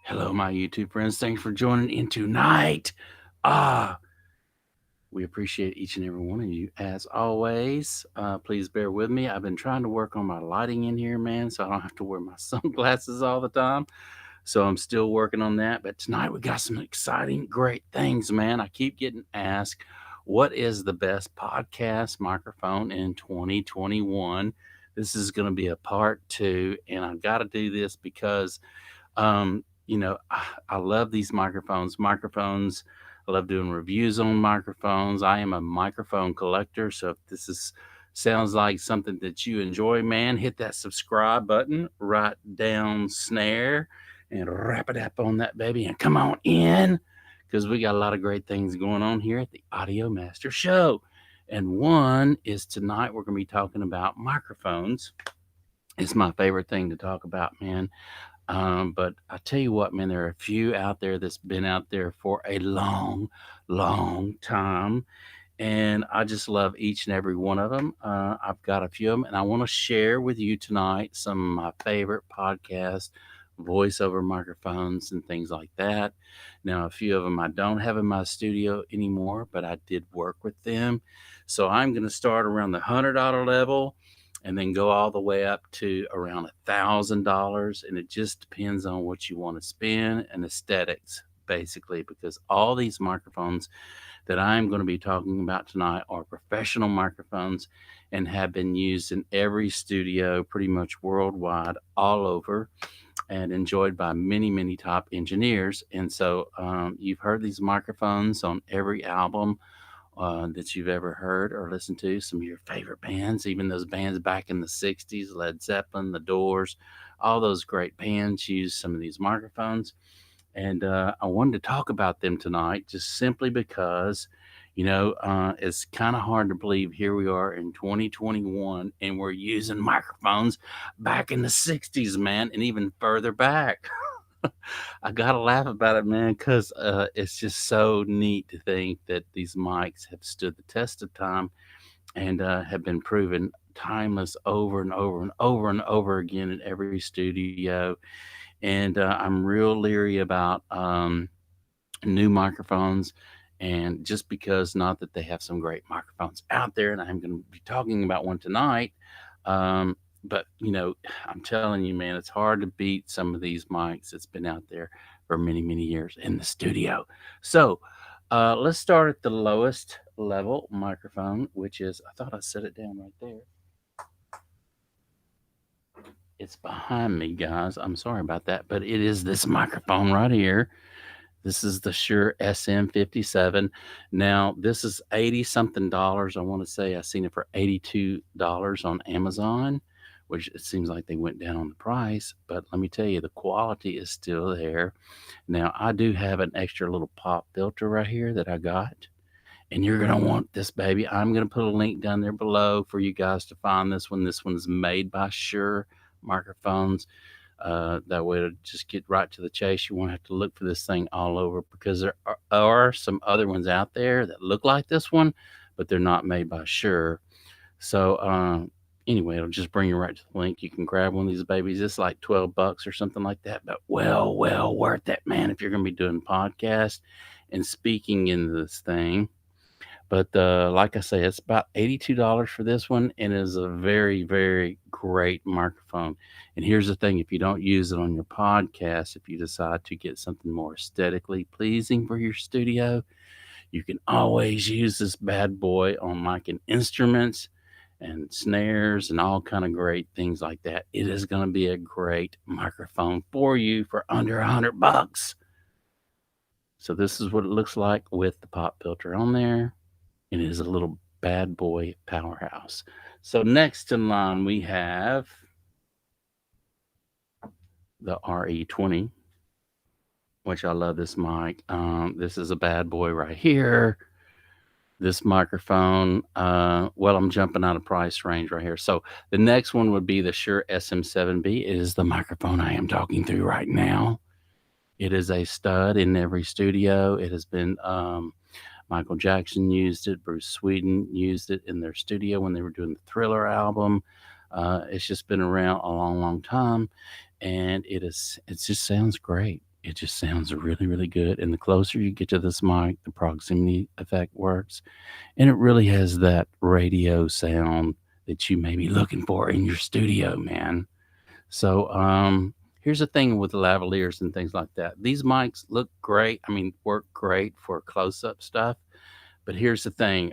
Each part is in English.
Hello, my YouTube friends. Thanks for joining in tonight. Ah, we appreciate each and every one of you as always. Please bear with me. I've been trying to work on my lighting in here, man, so I don't have to wear my sunglasses all the time. So I'm still working on that. But tonight we got some exciting, great things, man. I keep getting asked, what is the best podcast microphone in 2021? This is going to be a part two, and I've got to do this because I love these microphones. Microphones. I love doing reviews on microphones. I am a microphone collector. So if this is sounds like something that you enjoy, man, hit that subscribe button right down snare and wrap it up on that baby and come on in because we got a lot of great things going on here at the Audio Master Show. And one is tonight we're going to be talking about microphones. It's my favorite thing to talk about, man. But I tell you what, man, there are a few out there that's been out there for a long, long time. And I just love each and every one of them. I've got a few of them, and I want to share with you tonight some of my favorite podcast voiceover microphones and things like that. Now, a few of them I don't have in my studio anymore, but I did work with them. So I'm going to start around the $100 level and then go all the way up to around $1,000. And it just depends on what you want to spend and aesthetics, basically, because all these microphones that I'm going to be talking about tonight are professional microphones and have been used in every studio pretty much worldwide, all over, and enjoyed by many, many top engineers. And so you've heard these microphones on every album that you've ever heard or listened to, some of your favorite bands, even those bands back in the 60s, Led Zeppelin, The Doors, all those great bands use some of these microphones. And I wanted to talk about them tonight just simply because, it's kind of hard to believe here we are in 2021 and we're using microphones back in the 60s, man, and even further back. I gotta laugh about it, man, because it's just so neat to think that these mics have stood the test of time and have been proven timeless over and over and over and over again in every studio. And I'm real leery about new microphones. And just because, not that they have some great microphones out there, and I'm going to be talking about one tonight. But I'm telling you, man, it's hard to beat some of these mics that's been out there for many, many years in the studio. So let's start at the lowest level microphone, which is, I thought I set it down right there. It's behind me, guys. I'm sorry about that, but it is this microphone right here. This is the Shure SM57. Now, this is 80 something dollars. I want to say I seen it for $82 on Amazon, which it seems like they went down on the price. But let me tell you, the quality is still there. Now, I do have an extra little pop filter right here that I got. And you're going to want this, baby. I'm going to put a link down there below for you guys to find this one. This one's made by Shure microphones. That way to just get right to the chase. You won't have to look for this thing all over because there are some other ones out there that look like this one, but they're not made by Shure. So anyway, it'll just bring you right to the link. You can grab one of these babies. It's like $12 or something like that, but well worth it, man, if you're going to be doing podcasts and speaking in this thing. But like I say, it's about $82 for this one, and it is a very, very great microphone. And here's the thing: if you don't use it on your podcast, if you decide to get something more aesthetically pleasing for your studio, you can always use this bad boy on mic and instruments and snares and all kind of great things like that. It is going to be a great microphone for you for under $100. So this is what it looks like with the pop filter on there. It is a little bad boy powerhouse. So next in line we have the RE20, which I love this mic. This is a bad boy right here. This microphone, well, I'm jumping out of price range right here. So the next one would be the Shure SM7B. It is the microphone I am talking through right now. It is a stud in every studio. It has been Michael Jackson used it. Bruce Sweden used it in their studio when they were doing the Thriller album. It's just been around a long, long time, and it just sounds great. It just sounds really, really good. And the closer you get to this mic, the proximity effect works. And it really has that radio sound that you may be looking for in your studio, man. So, here's the thing with lavaliers and things like that. These mics look great. I mean, work great for close up stuff. But here's the thing,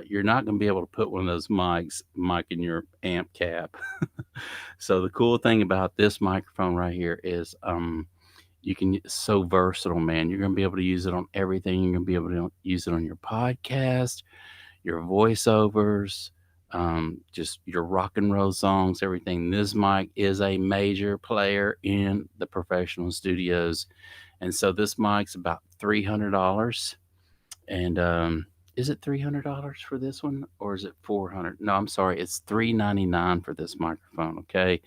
you're not gonna be able to put one of those mic in your amp cab. So the cool thing about this microphone right here is, you can it's so versatile, man. You're gonna be able to use it on everything. You're gonna be able to use it on your podcast, your voiceovers, just your rock and roll songs, everything. This mic is a major player in the professional studios. And so this mic's about $300. And is it $300 for this one or is it 400? No, I'm sorry. It's $399 for this microphone. Okay.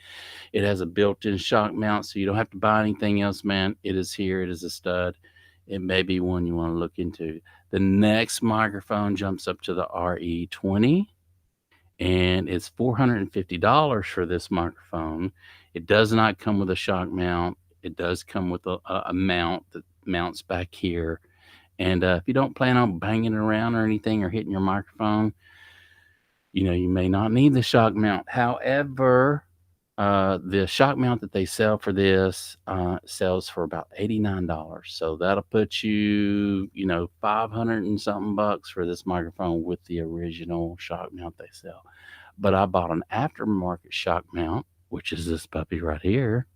It has a built-in shock mount, so you don't have to buy anything else, man. It is here. It is a stud. It may be one you want to look into. The next microphone jumps up to the RE20, and it's $450 for this microphone. It does not come with a shock mount. It does come with a mount that mounts back here. And if you don't plan on banging it around or anything or hitting your microphone, you may not need the shock mount. However, the shock mount that they sell for this sells for about $89. So that'll put you, 500 and something bucks for this microphone with the original shock mount they sell. But I bought an aftermarket shock mount, which is this puppy right here.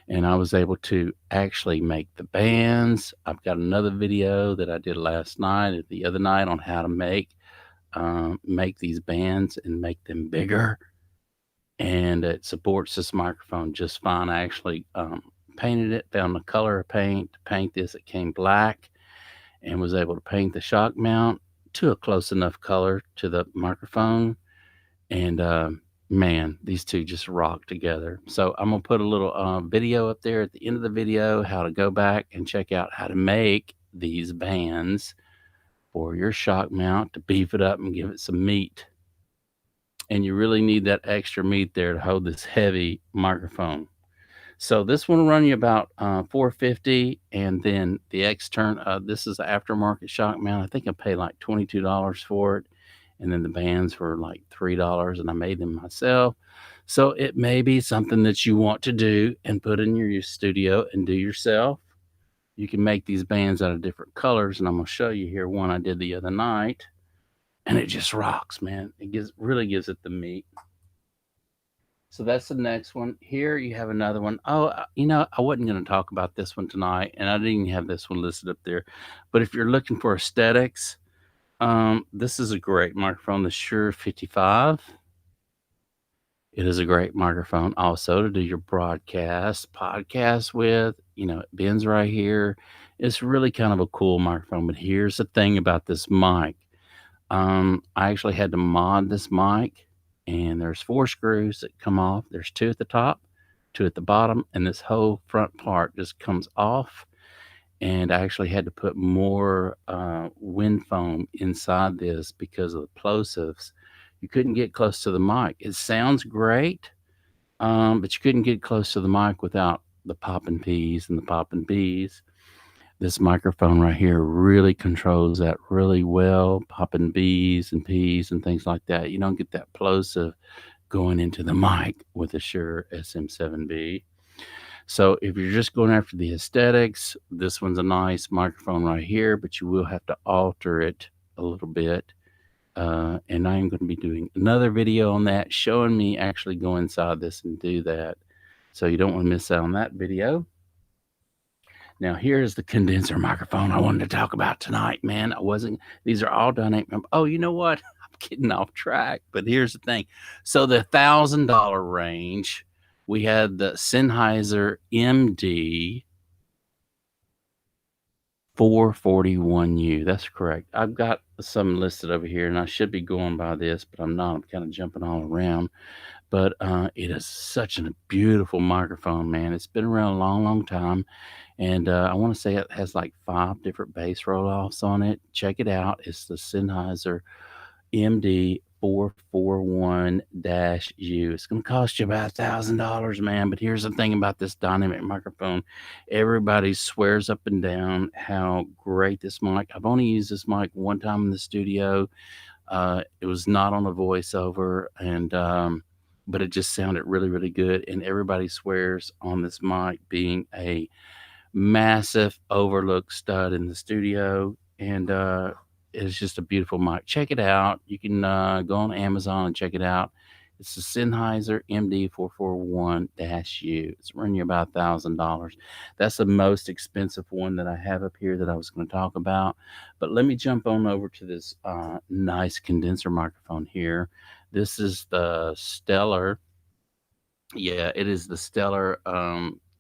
And I was able to actually make the bands. I've got another video that I did last night or the other night on how to make these bands and make them bigger. And it supports this microphone just fine. I actually painted it, found the color of paint to paint this. It came black and was able to paint the shock mount to a close enough color to the microphone. And man, these two just rock together. So I'm gonna put a little video up there at the end of the video, how to go back and check out how to make these bands for your shock mount to beef it up and give it some meat. And you really need that extra meat there to hold this heavy microphone. So this one will run you about 450, and then the this is the aftermarket shock mount. I think I paid like $22 for it, and then the bands were like $3, and I made them myself. So it may be something that you want to do and put in your studio and do yourself. You can make these bands out of different colors, and I'm gonna show you here one I did the other night, and it just rocks, man. It really gives it the meat. So that's the next one. Here you have another one. Oh, I wasn't going to talk about this one tonight, and I didn't even have this one listed up there. But if you're looking for aesthetics, this is a great microphone, the SHURE 55. It is a great microphone also to do your podcast with. It bends right here. It's really kind of a cool microphone. But here's the thing about this mic. I actually had to mod this mic, and there's 4 screws that come off. There's 2 at the top, 2 at the bottom, and this whole front part just comes off. And I actually had to put more wind foam inside this because of the plosives. You couldn't get close to the mic. It sounds great, but you couldn't get close to the mic without the popping P's and the popping B's. This microphone right here really controls that really well, popping B's and P's and things like that. You don't get that plosive going into the mic with the Shure SM7B. So if you're just going after the aesthetics, this one's a nice microphone right here, but you will have to alter it a little bit. And I am going to be doing another video on that, showing me actually go inside this and do that. So you don't want to miss out on that video. Now, here's the condenser microphone I wanted to talk about tonight, man. These are all done. Oh, you know what? I'm getting off track, but here's the thing. So the $1,000 range, we had the Sennheiser MD 441U. That's correct. I've got some listed over here, and I should be going by this, but I'm not. I'm kind of jumping all around. But it is such a beautiful microphone, man. It's been around a long, long time. And I want to say it has like 5 different bass roll-offs on it. Check it out. It's the Sennheiser MD 441-U. It's going to cost you about $1,000, man. But here's the thing about this dynamic microphone. Everybody swears up and down how great this mic. I've only used this mic one time in the studio. It was not on a voiceover, and but it just sounded really, really good. And everybody swears on this mic being a massive overlook stud in the studio, and it's just a beautiful mic. Check it out. You can go on Amazon and check it out. It's the Sennheiser MD441-U. It's running you about $1,000. That's the most expensive one that I have up here that I was going to talk about. But let me jump on over to this nice condenser microphone here. This is the Stellar. Yeah, it is the Stellar.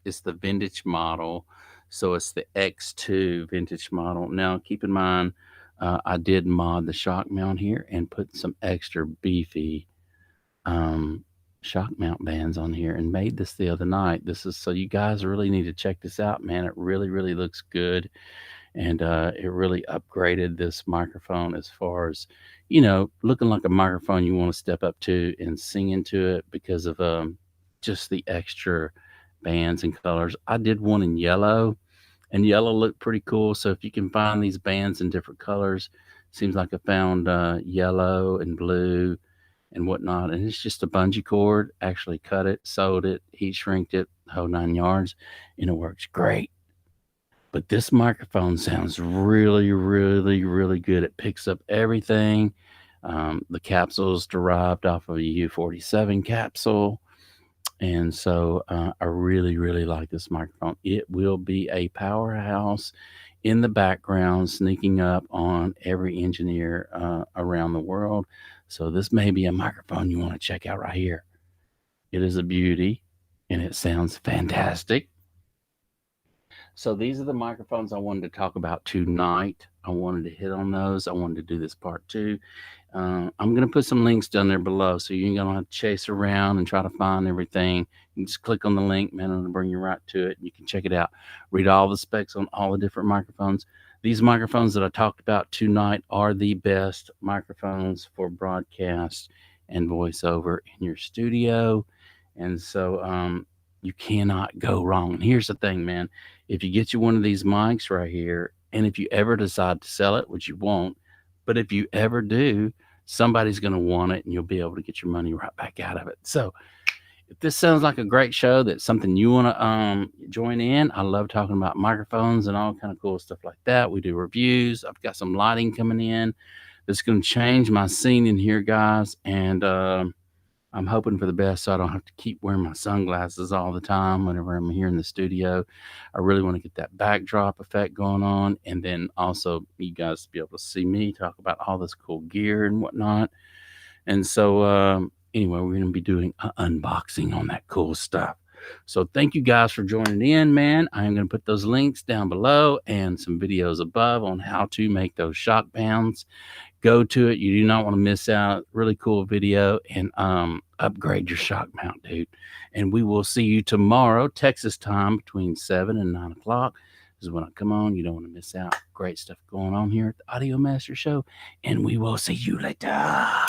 It's the vintage model. So it's the X2 vintage model. Now, keep in mind, I did mod the shock mount here and put some extra beefy shock mount bands on here and made this the other night. This is so you guys really need to check this out, man. It really, really looks good. And it really upgraded this microphone as far as, looking like a microphone you want to step up to and sing into it because of just the extra bands and colors. I did one in yellow, and yellow looked pretty cool. So if you can find these bands in different colors, seems like I found yellow and blue and whatnot. And it's just a bungee cord. Actually cut it, sewed it, heat shrinked it, whole 9 yards, and it works great. But this microphone sounds really, really, really good. It picks up everything. The capsule is derived off of a U-47 capsule. And so I really, really like this microphone. It will be a powerhouse in the background, sneaking up on every engineer around the world. So this may be a microphone you want to check out right here. It is a beauty, and it sounds fantastic. So these are the microphones I wanted to talk about tonight. I wanted to hit on those. I wanted to do this part 2. I'm going to put some links down there below, so you ain't going to have to chase around and try to find everything. You can just click on the link, man, and it'll bring you right to it. You can check it out. Read all the specs on all the different microphones. These microphones that I talked about tonight are the best microphones for broadcast and voiceover in your studio. And so you cannot go wrong. And here's the thing, man. If you get you one of these mics right here, and if you ever decide to sell it, which you won't, but if you ever do, somebody's going to want it, and you'll be able to get your money right back out of it. So if this sounds like a great show, that's something you want to join in, I love talking about microphones and all kind of cool stuff like that. We do reviews. I've got some lighting coming in that's going to change my scene in here, guys. And I'm hoping for the best, so I don't have to keep wearing my sunglasses all the time whenever I'm here in the studio. I really want to get that backdrop effect going on, and then also you guys to be able to see me talk about all this cool gear and whatnot. And so anyway, we're going to be doing an unboxing on that cool stuff. So thank you guys for joining in, man. I'm going to put those links down below and some videos above on how to make those shock bands. Go to it. You do not want to miss out. Really cool video, and upgrade your shock mount, dude. And we will see you tomorrow, Texas time, between 7 and 9 o'clock. This is when I come on. You don't want to miss out. Great stuff going on here at the Audio Master Show, and we will see you later.